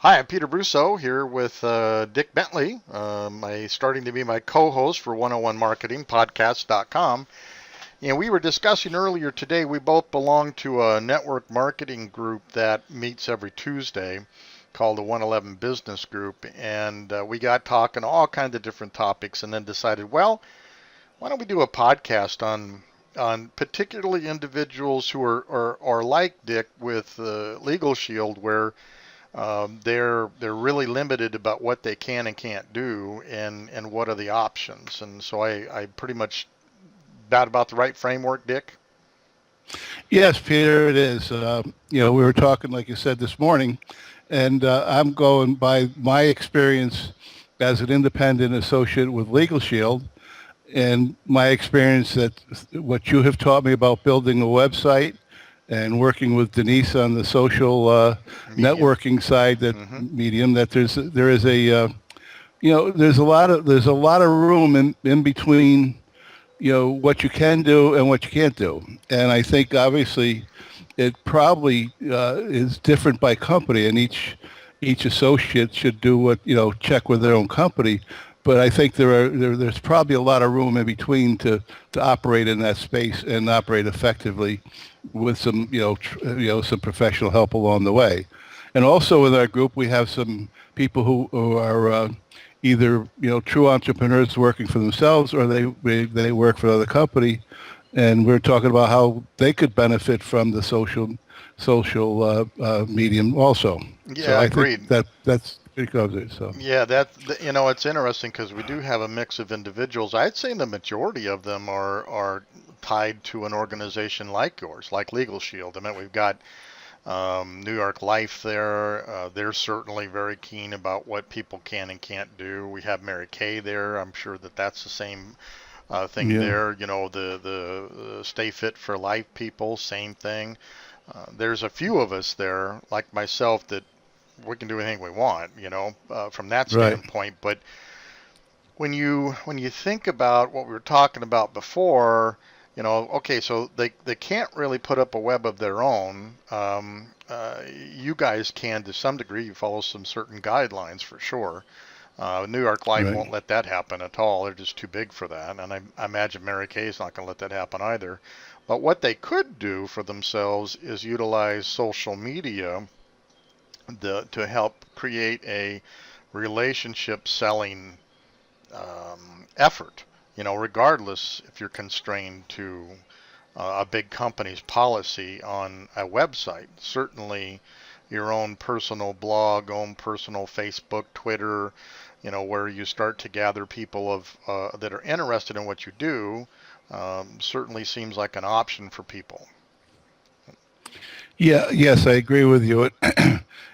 Hi, I'm Peter Brusso here with Dick Bentley, starting to be my co-host for 101 Marketing Podcast.com. And we were discussing earlier today, we both belong to a network marketing group that meets every Tuesday called the 111 Business Group. And we got talking all kinds of different topics and then decided, well, why don't we do a podcast on particularly individuals who are like Dick with Legal Shield, where they're really limited about what they can and can't do, and what are the options. And so I pretty much that about the right framework, Dick. Yes, Peter, it is. We were talking, like you said, this morning, and I'm going by my experience as an independent associate with Legal Shield, and my experience that what you have taught me about building a website and working with Denise on the social Medium. networking side, that Hmm. medium, that there is a there's a lot of room in between what you can do and what you can't do. And I think obviously it probably is different by company, and each associate should do what check with their own company. But I think there's probably a lot of room in between to operate in that space and operate effectively with some some professional help along the way. And also in our group we have some people who are either true entrepreneurs working for themselves, or they work for another company, and we're talking about how they could benefit from the social medium also. So Yeah, I think agreed. that's it covers it. So Yeah, it's interesting because we do have a mix of individuals. I'd say the majority of them are tied to an organization like yours, like Legal Shield. I mean, we've got New York Life there. They're certainly very keen about what people can and can't do. We have Mary Kay there. I'm sure that that's the same thing yeah, there. The Stay Fit for Life people, same thing. There's a few of us there, like myself, that we can do anything we want, from that right, standpoint. But when you think about what we were talking about before, okay, so they can't really put up a web of their own. You guys can to some degree. You follow some certain guidelines for sure. New York Life right. won't let that happen at all. They're just too big for that, and I imagine Mary Kay is not going to let that happen either. But what they could do for themselves is utilize social media to help create a relationship selling effort. Regardless if you're constrained to a big company's policy on a website, certainly your own personal blog, own personal Facebook, Twitter, where you start to gather people that are interested in what you do, certainly seems like an option for people. Yeah, yes, I agree with you.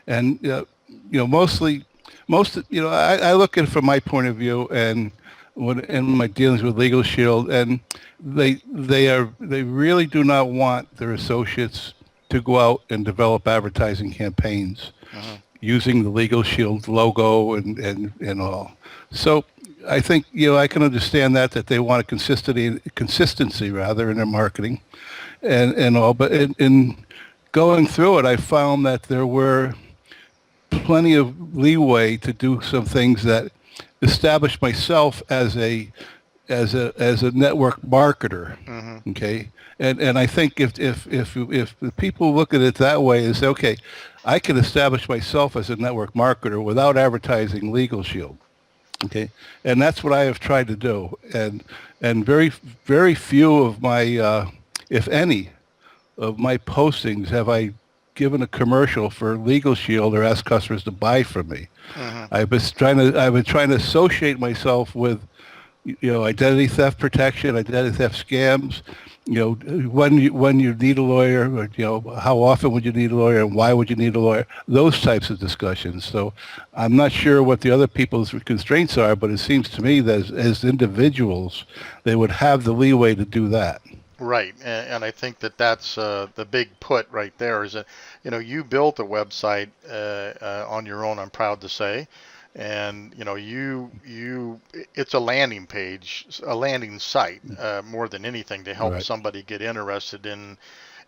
And mostly, I look at it from my point of view, and when in my dealings with Legal Shield, and they really do not want their associates to go out and develop advertising campaigns Hmm. using the Legal Shield logo and all. So I think I can understand that they want a consistency rather in their marketing and all. But in going through it, I found that there were plenty of leeway to do some things that established myself as a network marketer. Hmm. Okay, and I think if the people look at it that way, is okay, I can establish myself as a network marketer without advertising Legal Shield. Okay, and that's what I have tried to do, and very few of my, if any, of my postings have I given a commercial for Legal Shield or asked customers to buy from me. Hmm. I've been trying to associate myself with identity theft protection, identity theft scams. When you need a lawyer, or how often would you need a lawyer, and why would you need a lawyer? Those types of discussions. So, I'm not sure what the other people's constraints are, but it seems to me that as individuals, they would have the leeway to do that. Right, and I think that that's the big put right there is that you built a website on your own. I'm proud to say, and it's a landing page, a landing site more than anything to help Right. somebody get interested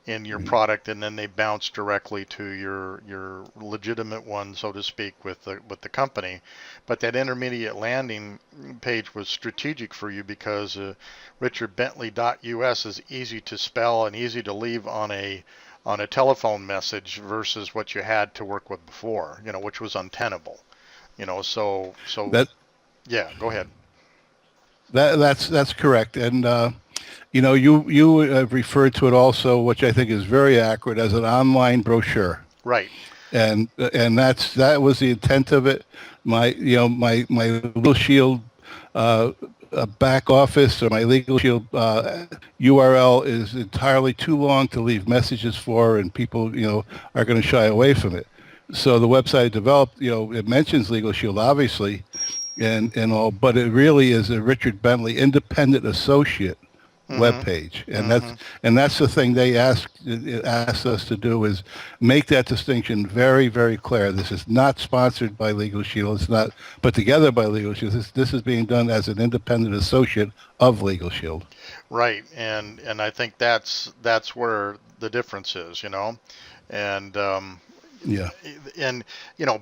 in your product, and then they bounce directly to your legitimate one, so to speak, with the company. But that intermediate landing page was strategic for you because richardbentley.us is easy to spell and easy to leave on a telephone message versus what you had to work with before, which was untenable. So That yeah, go ahead. that's correct. And you have referred to it also, which I think is very accurate, as an online brochure. Right. And that was the intent of it. My Legal Shield back office, or my Legal Shield URL is entirely too long to leave messages for, and people are going to shy away from it. So the website developed, it mentions Legal Shield obviously, and all, but it really is a Richard Bentley independent associate web page, and that's the thing they asked us to do, is make that distinction very, very clear. This is not sponsored by Legal Shield. It's not put together by Legal Shield. This is being done as an independent associate of Legal Shield. Right, and I think that's where the difference is, and yeah. And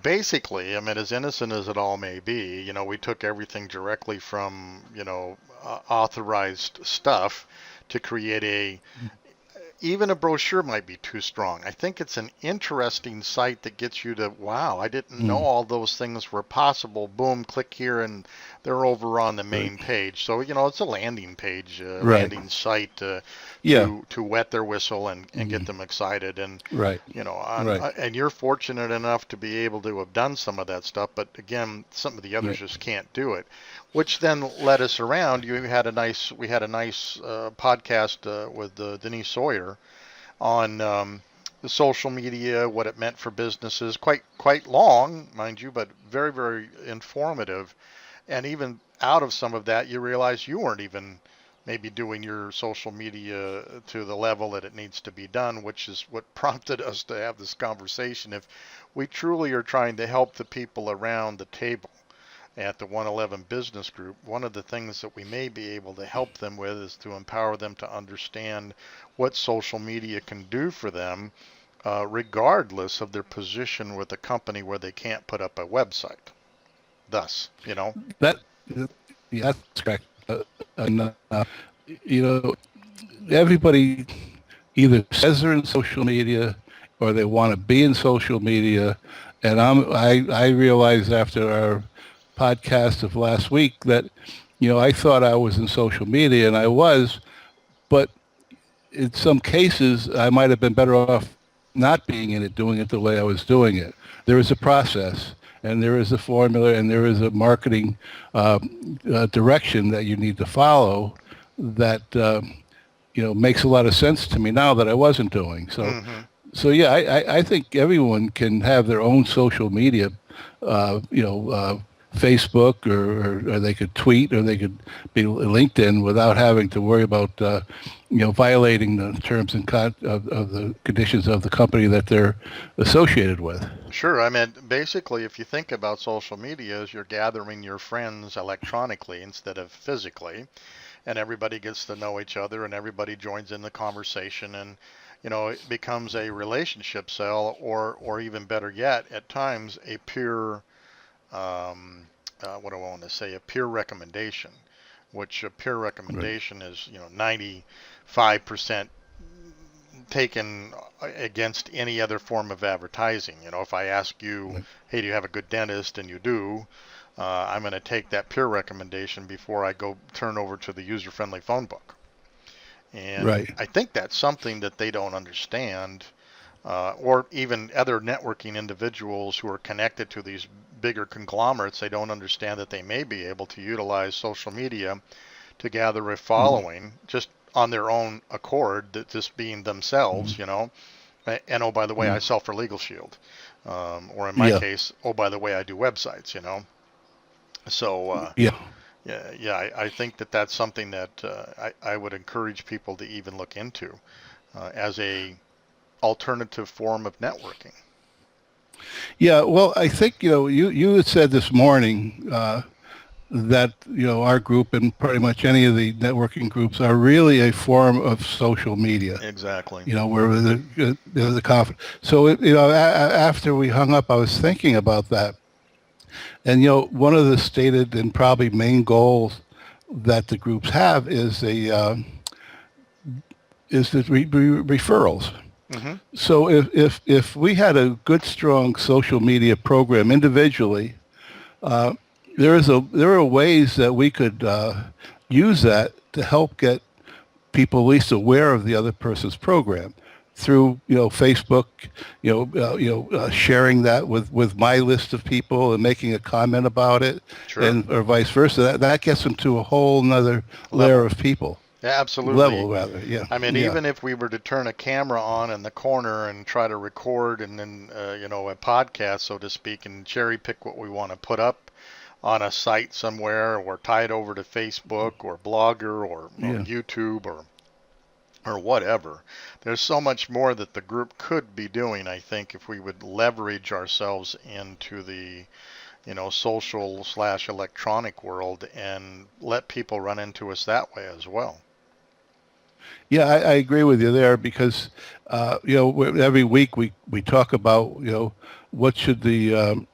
basically, I mean, as innocent as it all may be, we took everything directly from authorized stuff to create even a brochure might be too strong. I think it's an interesting site that gets you to, wow, I didn't know all those things were possible. Boom, click here, and they're over on the main page. So, it's a landing page, landing site to wet their whistle and get them excited. And, and you're fortunate enough to be able to have done some of that stuff. But again, some of the others just can't do it, which then led us around. We had a nice podcast with Denise Sawyer on the social media, what it meant for businesses. Quite long, mind you, but very, very informative. And even out of some of that, you realize you weren't even maybe doing your social media to the level that it needs to be done, which is what prompted us to have this conversation. If we truly are trying to help the people around the table at the 111 Business Group, one of the things that we may be able to help them with is to empower them to understand what social media can do for them, regardless of their position with a company where they can't put up a website. Thus, that's correct. Everybody either says they're in social media or they want to be in social media, and I realized after our podcast of last week that I thought I was in social media, and I was, but in some cases I might have been better off not being in it, doing it the way I was doing it. There is a process, and there is a formula, and there is a marketing direction that you need to follow that makes a lot of sense to me now that I wasn't doing. So so yeah, I think everyone can have their own social media, Facebook, or they could tweet, or they could be LinkedIn without having to worry about violating the terms and of the conditions of the company that they're associated with. Sure. I mean, basically, if you think about social media as you're gathering your friends electronically instead of physically, and everybody gets to know each other and everybody joins in the conversation, and it becomes a relationship cell, or even better yet, at times a peer what do I want to say? A peer recommendation, which a peer recommendation is 95% taken against any other form of advertising. If I ask you, hey, do you have a good dentist, and you do, I'm going to take that peer recommendation before I go turn over to the user-friendly phone book. And I think that's something that they don't understand, or even other networking individuals who are connected to these bigger conglomerates. They don't understand that they may be able to utilize social media to gather a following just on their own accord, that just being themselves, and oh, by the way, I sell for Legal Shield, or in my case, oh, by the way, I do websites, so I think that that's something that I would encourage people to even look into as a alternative form of networking. Yeah, well, I think you had said this morning that our group and pretty much any of the networking groups are really a form of social media. Exactly. Where the confidence. So after we hung up, I was thinking about that, and one of the stated and probably main goals that the groups have is referrals. Mm-hmm. So if we had a good, strong social media program individually, there are ways that we could use that to help get people at least aware of the other person's program through Facebook, sharing that with my list of people and making a comment about it, Sure. and or vice versa. That gets them to a whole nother layer of people. Yeah, absolutely. Level, rather, yeah. I mean, even if we were to turn a camera on in the corner and try to record and then, a podcast, so to speak, and cherry pick what we want to put up on a site somewhere, or tie it over to Facebook or Blogger or YouTube or whatever. There's so much more that the group could be doing, I think, if we would leverage ourselves into the social/electronic world and let people run into us that way as well. Yeah, I agree with you there, because every week we talk about what should the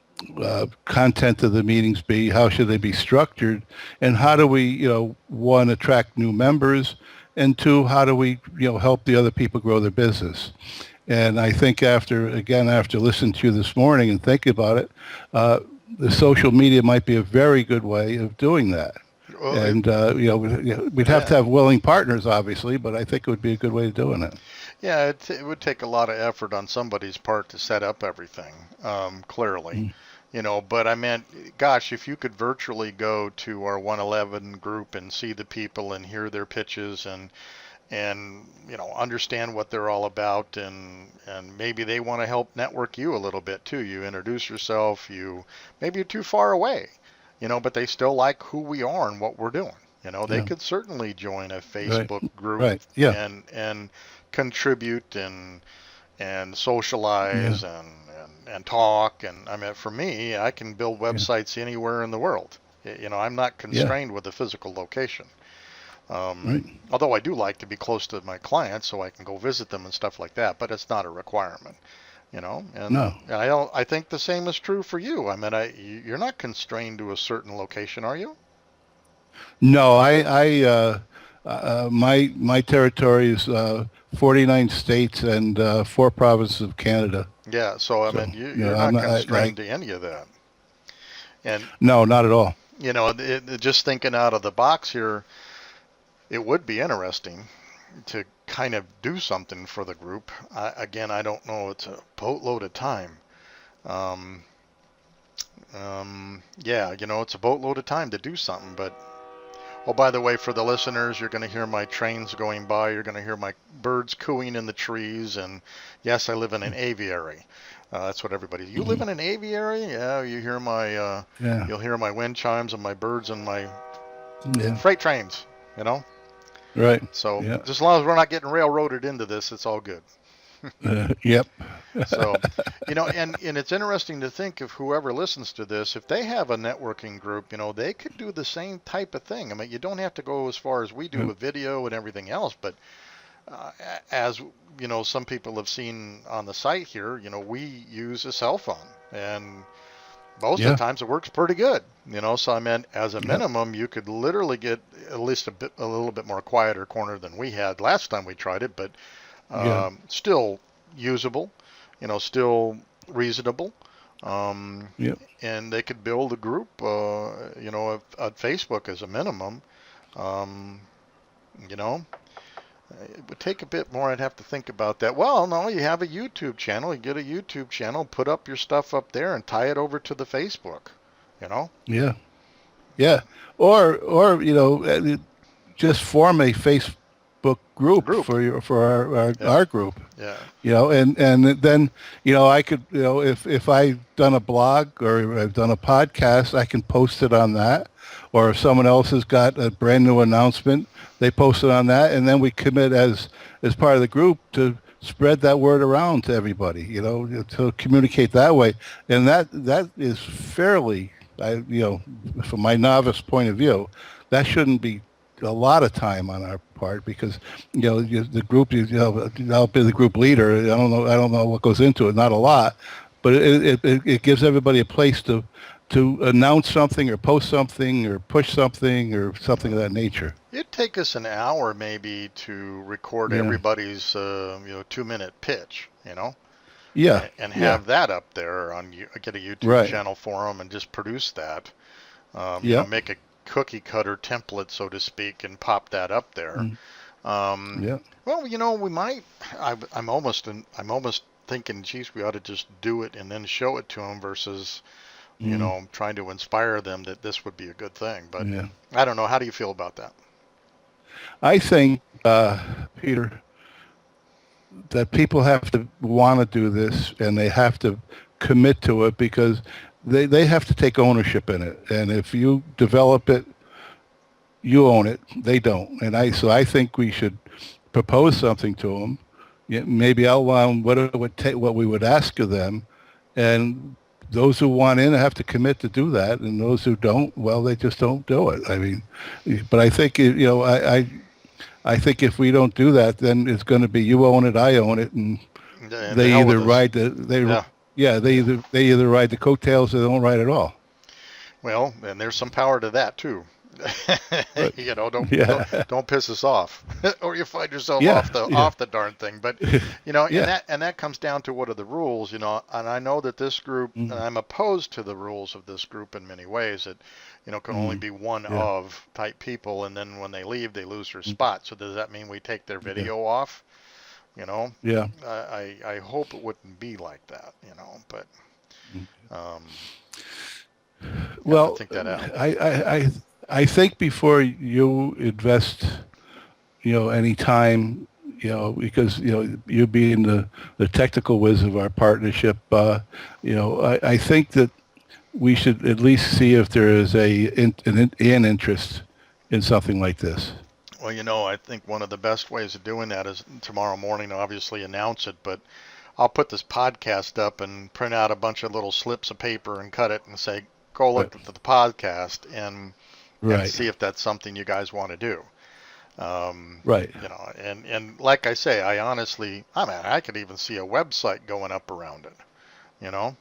content of the meetings be, how should they be structured, and how do we one, attract new members, and two, how do we help the other people grow their business. And I think after listening to you this morning and thinking about it, the social media might be a very good way of doing that. Well, and we'd have to have willing partners, obviously, but I think it would be a good way of doing it. Yeah, it would take a lot of effort on somebody's part to set up everything, clearly. But I meant, gosh, if you could virtually go to our 111 group and see the people and hear their pitches and understand what they're all about, and maybe they want to help network you a little bit too. You introduce yourself, maybe you're too far away, but they still like who we are and what we're doing. They could certainly join a Facebook group, right. Yeah. and contribute and socialize and talk. And I mean, for me, I can build websites anywhere in the world. I'm not constrained with a physical location. Right. Although I do like to be close to my clients so I can go visit them and stuff like that, but it's not a requirement, And No. I think the same is true for you. I mean, you're not constrained to a certain location, are you? No, my territory is 49 states and 4 provinces of Canada. Yeah, so I mean, you're not constrained to any of that. And no, not at all. Just thinking out of the box here, it would be interesting to kind of do something for the group. Again, I don't know. It's a boatload of time. It's a boatload of time to do something. But, oh, by the way, for the listeners, you're going to hear my trains going by. You're going to hear my birds cooing in the trees. And, yes, I live in an aviary. That's what everybody. You live in an aviary? Yeah. You hear my. You'll hear my wind chimes and my birds and my freight trains. Right. So just as long as we're not getting railroaded into this, it's all good. Yep. So, and it's interesting to think, if whoever listens to this, if they have a networking group, they could do the same type of thing. I mean, you don't have to go as far as we do with video and everything else, but as some people have seen on the site here, we use a cell phone, and most of the times it works pretty good. So I meant, as a minimum, you could literally get at least a little bit more quieter corner than we had last time we tried it, but still usable, still reasonable. And they could build a group, at Facebook as a minimum. It would take a bit more. I'd have to think about that. Well, no, you have a YouTube channel. You get a YouTube channel, put up your stuff up there, and tie it over to the Facebook. Yeah. Or just form a Facebook group. for our group. Yeah. And then I could if I've done a blog or I've done a podcast, I can post it on that. Or if someone else has got a brand new announcement, they post it on that, and then we commit as part of the group to spread that word around to everybody, to communicate that way. And that is fairly from my novice point of view, that shouldn't be a lot of time on our part because the group, I'll be the group leader. I don't know what goes into it. Not a lot, but it gives everybody a place to announce something or post something or push something or something of that nature. It'd take us an hour maybe to record Yeah. everybody's 2-minute pitch, Yeah. and Yeah. have that up there get a YouTube Right. channel for them and just produce that. Yeah. Make a cookie cutter template, so to speak, and pop that up there. Mm. Um, Yeah. well, we might. I'm almost thinking, geez, we ought to just do it and then show it to them versus, Mm. trying to inspire them that this would be a good thing. But Yeah. I don't know. How do you feel about that? I think, Peter, that people have to want to do this and they have to commit to it because they have to take ownership in it. And if you develop it, you own it. They don't. So I think we should propose something to them. Maybe outline what it would take, what we would ask of them, and those who want in have to commit to do that, and those who don't, well, they just don't do it. I mean, but I think I think if we don't do that, then it's going to be you own it, I own it, and And they hell either with us. ride Yeah. they either ride the coattails or they don't ride at all. Well, and there's some power to that too. But, Don't yeah, don't piss us off, or you find yourself yeah, yeah, off the darn thing. But and yeah. that comes down to what are the rules, And I know that this group, and Mm, I'm opposed to the rules of this group in many ways. That can only mm, be one yeah, of type people, and then when they leave, they lose their mm, spot. So does that mean we take their yeah, video off? You know, yeah. I hope it wouldn't be like that. But Mm. um, have to Well, think that out. I think before you invest, any time, because you being the technical whiz of our partnership, I think that we should at least see if there is an interest in something like this. Well, I think one of the best ways of doing that is tomorrow morning, obviously announce it, but I'll put this podcast up and print out a bunch of little slips of paper and cut it and say, go Right. look at the podcast and Right. see if that's something you guys want to do. Right. And like I say, I could even see a website going up around it, you know.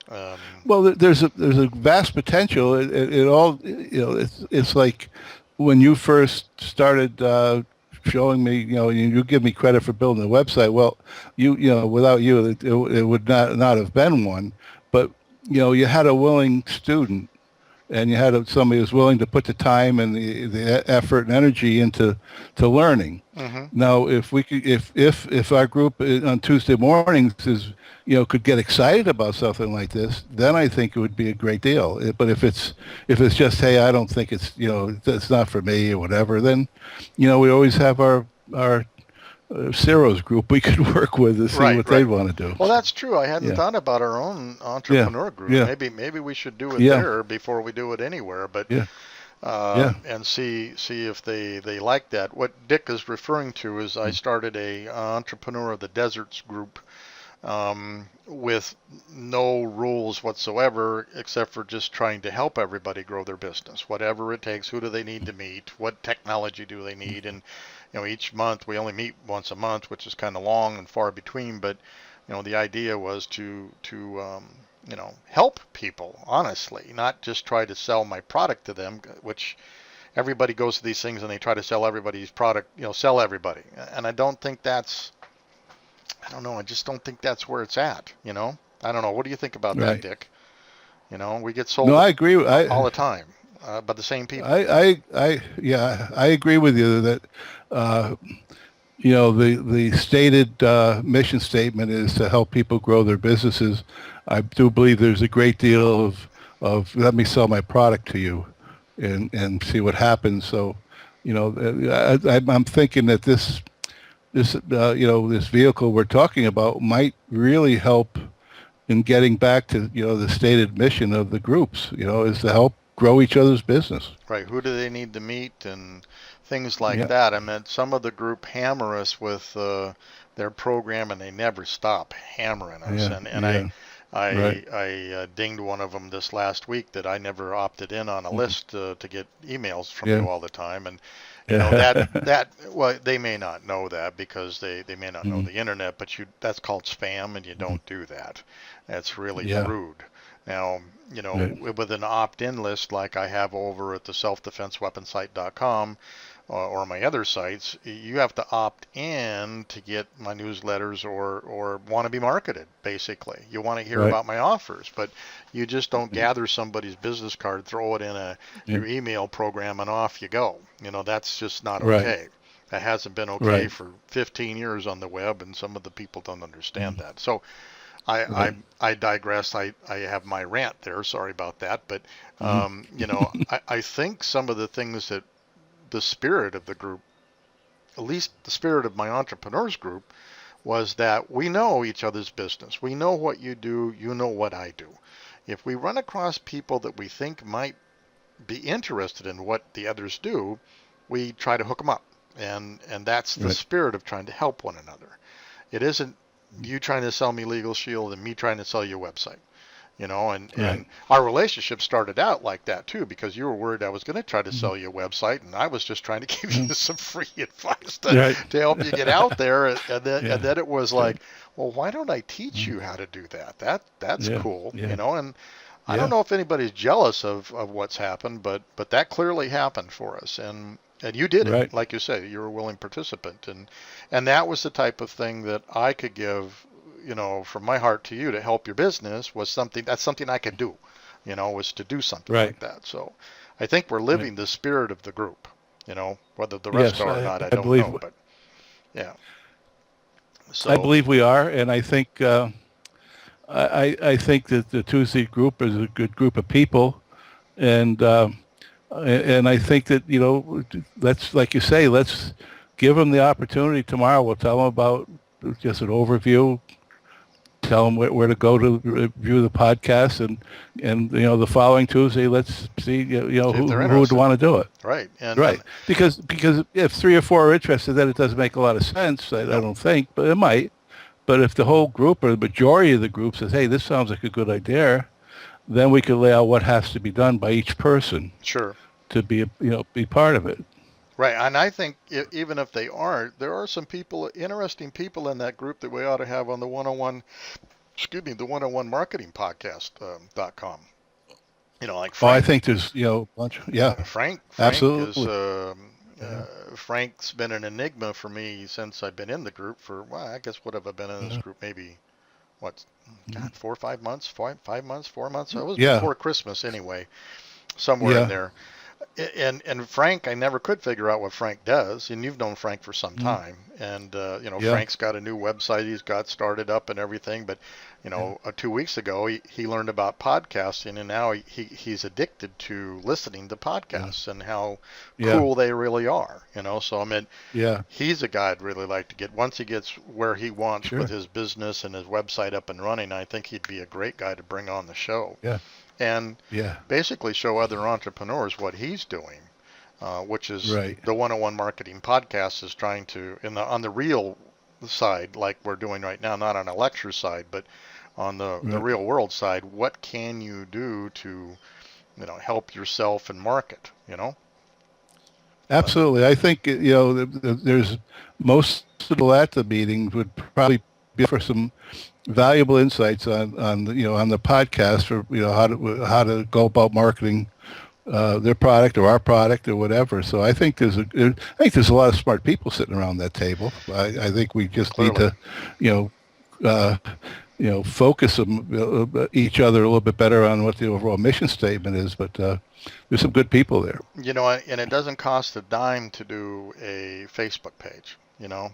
Um, Well, there's a vast potential. It all it's like when you first started showing me, you give me credit for building a website. Well, without you, it would not have been one. But you had a willing student, and you had somebody who's willing to put the time and the effort and energy into learning. mhm. Now, if we could, if our group on Tuesday mornings could get excited about something like this, then I think it would be a great deal. But if it's just, hey, I don't think it's not for me or whatever, then we always have our Ciro's group we could work with to see Right, what right. they want to do. Well, that's true. I hadn't Yeah, thought about our own yeah, entrepreneur group. yeah, Maybe we should do it yeah, there before we do it anywhere. But yeah, yeah. and see if they like that. What Dick is referring to is I Mm, started a entrepreneur of the deserts group with no rules whatsoever except for just trying to help everybody grow their business, whatever it takes. Who do they need to meet? What technology do they need? And each month we only meet once a month, which is kind of long and far between. But the idea was to help people honestly, not just try to sell my product to them, which everybody goes to these things and they try to sell everybody's product, sell everybody. And I don't know, I just don't think that's where it's at. I don't know. What do you think about that, right. Dick? We get No, sold I agree. all the time by the same people. Yeah, I agree with you that uh, the stated mission statement is to help people grow their businesses. I do believe there's a great deal of let me sell my product to you and see what happens. So, I'm thinking that this vehicle we're talking about might really help in getting back to the stated mission of the groups. Is to help grow each other's business. Right. Who do they need to meet and things like Yeah, that? I mean, some of the group hammer us with their program and they never stop hammering us. yeah, And yeah. Right. I dinged one of them this last week that I never opted in on a list to get emails from Yeah. you all the time, and Yeah. that well, they may not know that because they may not know Mhm. the internet, but that's called spam, and you Mhm. don't do that. That's really Yeah. rude. Now, Right. with an opt-in list like I have over at the selfdefenseweaponsite.com, or my other sites, you have to opt in to get my newsletters or want to be marketed, basically. You want to hear Right. about my offers, but you just don't gather somebody's business card, throw it in Yeah. your email program, and off you go. That's just not Right. okay. That hasn't been okay Right. for 15 years on the web, and some of the people don't understand Mhm. that. So I, I, Right. I digress. I have my rant there. Sorry about that. But, Mhm. I think some of the things that the spirit of the group, at least the spirit of my entrepreneurs group, was that we know each other's business. We know what you do, you know what I do. If we run across people that we think might be interested in what the others do, we try to hook them up. And that's the Right. spirit of trying to help one another. It isn't you trying to sell me Legal Shield and me trying to sell you a website. And Right. our relationship started out like that too, because you were worried I was going to try to Mhm. sell you a website, and I was just trying to give Mhm. you some free advice Right. to help you get out there. And Yeah. then it was Right. like, well, why don't I teach Mhm. you how to do that? That's Yeah. cool. Yeah. And I don't Yeah. know if anybody's jealous of what's happened, but that clearly happened for us, and you did it, Right. like you say, you were a willing participant, and that was the type of thing that I could give, from my heart to you to help your business was something I could do, was to do something Right. like that. So I think we're Right. living the spirit of the group, whether the rest Yes, are or not, I I don't believe know, but yeah. I So believe we are, and I think I think that the Tuesday group is a good group of people, and and I think that let's, like you say, let's give them the opportunity tomorrow. We'll tell them about just an overview, tell them where to go to review the podcast, and the following Tuesday, let's see see if they're who would interested, want to do it. right? And Right, because if three or four are interested, then it doesn't make a lot of sense. I no, don't think, but it might. But if the whole group or the majority of the group says, "Hey, this sounds like a good idea," then we can lay out what has to be done by each person sure. to be part of it. Right, and I think even if they aren't, there are some interesting people in that group that we ought to have on the 101, excuse me, the 101 marketing podcast.com. Like Oh, I Frank. think there's a bunch. Yeah, Frank is absolutely. Yeah, Frank's been an enigma for me since I've been in the group for, well, I guess what have I been in this yeah, group, maybe what, God, 4 or 5 months, 5 months, 4 months. It was yeah, before Christmas anyway, somewhere in yeah. there. And Frank, I never could figure out what Frank does, and you've known Frank for some Mm, time, and yeah, Frank's got a new website he's got started up and everything, but yeah, 2 weeks ago he learned about podcasting, and now he's addicted to listening to yeah, podcasts and how yeah, cool they really are, so I mean, yeah. he's a guy I'd really like to get once he gets where he wants with Sure. his business and his website up and running. I think he'd be a great guy to bring on the show Yeah, and yeah. basically show other entrepreneurs what he's doing, which is Right. the 101 Marketing Podcast is trying to, on the real side, like we're doing right now, not on a lecture side, but on the Right. real world side, what can you do to, help yourself and market, But Absolutely. I think there's most of the people at the meetings would probably be for some valuable insights on the podcast for how to go about marketing their product or our product or whatever. So I think there's a lot of smart people sitting around that table. I think we just need clearly. to you know uh, focus each other a little bit better on what the overall mission statement is. But there's some good people there. And it doesn't cost a dime to do a Facebook page. No,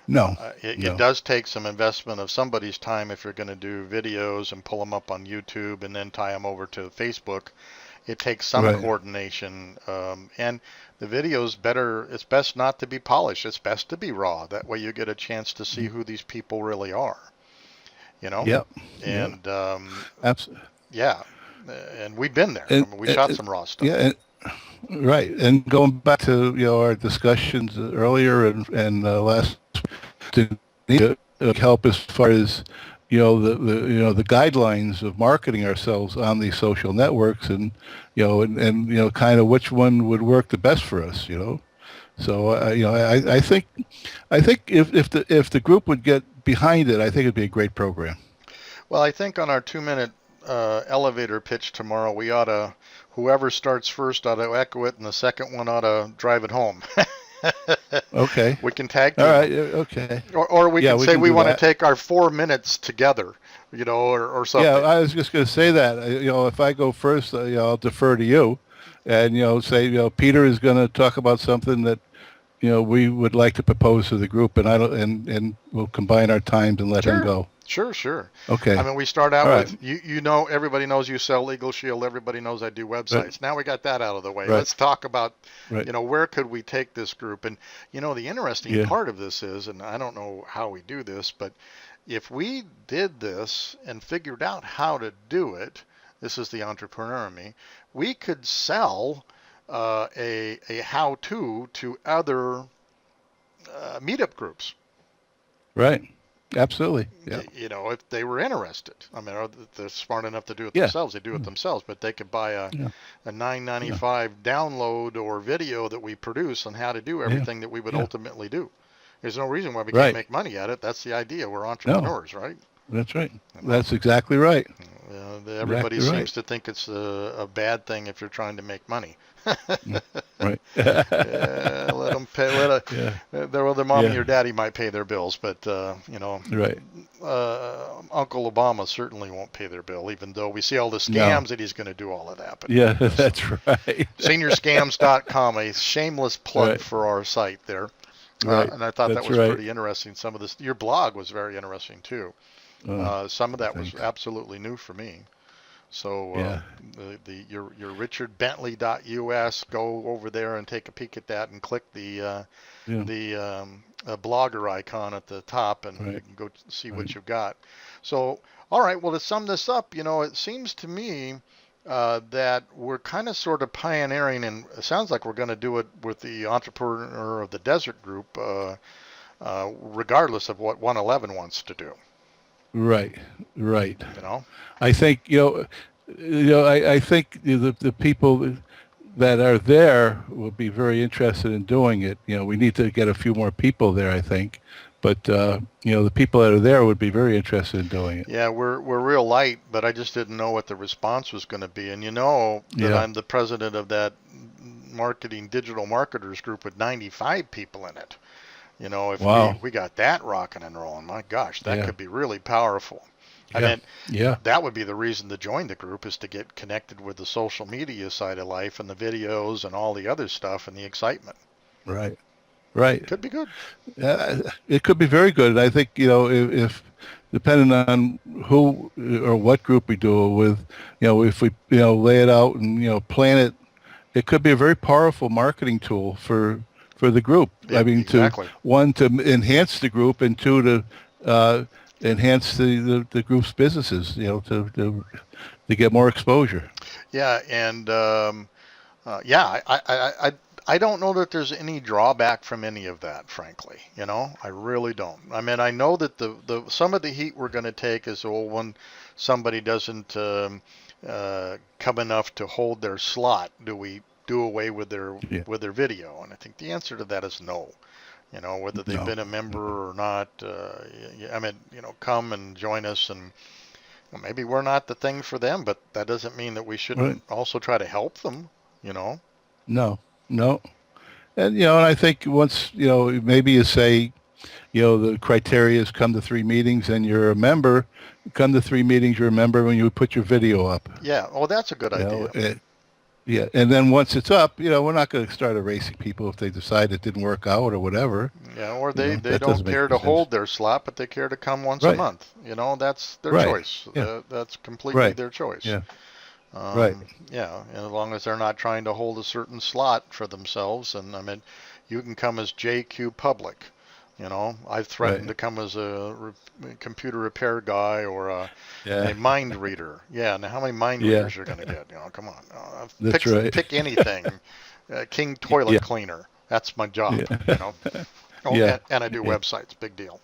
It no, does take some investment of somebody's time if you're going to do videos and pull them up on YouTube and then tie them over to Facebook. It takes some right. coordination, and the video's better. It's best not to be polished. It's best to be raw. That way you get a chance to see who these people really are. You know, Yep, yep, and absolutely. yeah, and we've been there. I And, mean, we shot some raw stuff. yeah, right. And going back to our discussions earlier and last to need help as far as the guidelines of marketing ourselves on these social networks, and kind of which one would work the best for us. So I think if the group would get behind it, I think it'd be a great program. Well, I think on our 2-minute elevator pitch tomorrow, we ought to, whoever starts first ought to echo it, and the second one ought to drive it home. Okay. We can tag All team. right. Okay. Or we can we say can we do want to that. take our 4 minutes together, or something. Yeah, I was just going to say that. If I go first, I'll defer to you, and say Peter is going to talk about something that we would like to propose to the group, and I don't, and we'll combine our times and let him go. Sure. Okay. I mean, we start out All with right. everybody knows you sell Legal Shield. Everybody knows I do websites. Right. Now we got that out of the way. Right. Let's talk about, Right. where could we take this group? And the interesting Yeah. part of this is, and I don't know how we do this, but if we did this and figured out how to do it, this is the entrepreneur in me, we could sell a how-to to other meetup groups. Right. Absolutely. Yeah. If they were interested. I mean, they're smart enough to do it Yeah. themselves. They do it themselves, but they could buy a Yeah. $9.95 download or video that we produce on how to do everything that we would Yeah. ultimately do. There's no reason why we Right. can't make money at it. That's the idea. We're entrepreneurs, right? That's right. That's exactly right. Everybody Exactly seems right. to think it's a bad thing if you're trying to make money. Right. Let them pay. Yeah. Their mom and Yeah. your daddy might pay their bills, but Right. Uncle Obama certainly won't pay their bill, even though we see all the No. scams that he's going to do all of that. But Yeah. That's right. seniorscams.com, a shameless plug Right. for our site there. Right. And I thought that That's was right. pretty interesting. Some of this, your blog was very interesting too. Some of that was Thanks. absolutely new for me. So Yeah. your richardbentley.us, go over there and take a peek at that and click the blogger icon at the top, and you Right. can go see Right. what you've got. So, all right, well, to sum this up, it seems to me that we're kind of sort of pioneering, and it sounds like we're going to do it with the Entrepreneur of the Desert group, regardless of what 111 wants to do. Right. Right. You know? I think I think the people that are there will be very interested in doing it. We need to get a few more people there, I think, but the people that are there would be very interested in doing it. Yeah, we're real light, but I just didn't know what the response was going to be. And that Yeah. I'm the president of that digital marketers group with 95 people in it. If Wow. we got that rocking and rolling, my gosh, that Yeah. could be really powerful. I Yeah. mean, Yeah. that would be the reason to join the group, is to get connected with the social media side of life and the videos and all the other stuff and the excitement. Right. Right. Could be good. It could be very good. I think, if depending on who or what group we do it with, if we, lay it out and, plan it, it could be a very powerful marketing tool for the group. Yeah, I mean, exactly. to enhance the group, and two, to enhance the group's businesses, to get more exposure. Yeah, and I don't know that there's any drawback from any of that, frankly. I really don't. I mean, I know that the some of the heat we're going to take is, when somebody doesn't come enough to hold their slot, do we do away with their video? And I think the answer to that is no. Whether they've been a member or not. I mean, come and join us, and maybe we're not the thing for them, but that doesn't mean that we shouldn't also try to help them. No. And I think once maybe you say the criteria is come to 3 meetings and you're a member. Come to 3 meetings, you're a member when you put your video up. Yeah. Oh, that's a good idea. Yeah, and then once it's up, we're not going to start erasing people if they decide it didn't work out or whatever. Yeah, or they that don't doesn't make care any to sense. hold their slot, but they care to come once a Right. month. That's their Right. choice. Yeah. That's completely Right. their choice. Yeah. Right. Yeah, and as long as they're not trying to hold a certain slot for themselves, and I mean, you can come as JQ Public. I've threatened Right. to come as a computer repair guy or a mind reader. Yeah, now how many mind Yeah. readers you're going to get? Come on. That's right. Pick anything. King Toilet Yeah. Cleaner. That's my job. Yeah. Oh, Yeah. and I do Yeah. websites. Big deal.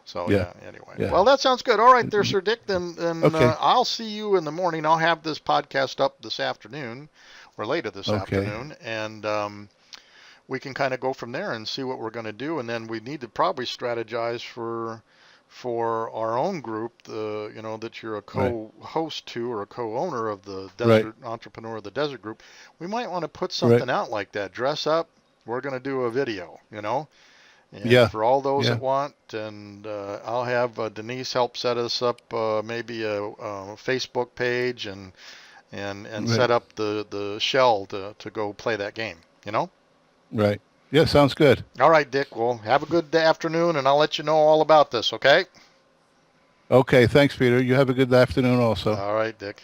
So Yeah. anyway. Yeah. Well, that sounds good. All right there, Sir Dick. Then Okay. I'll see you in the morning. I'll have this podcast up this afternoon or later this Okay. afternoon, and we can kind of go from there and see what we're going to do. And then we need to probably strategize for our own group, that you're a Right. co-host to or a co-owner of the Right. Desert Entrepreneur of the Desert Group. We might want to put Right. something out like that. Dress up. We're going to do a video, and Yeah. for all those Yeah. that want, and I'll have Denise help set us up maybe a Facebook page and Right. set up the shell to go play that game. Right. Yeah. Sounds good. All right, Dick. Well, have a good afternoon, and I'll let you know all about this, okay? Okay. Thanks, Peter. You have a good afternoon also. All right, Dick.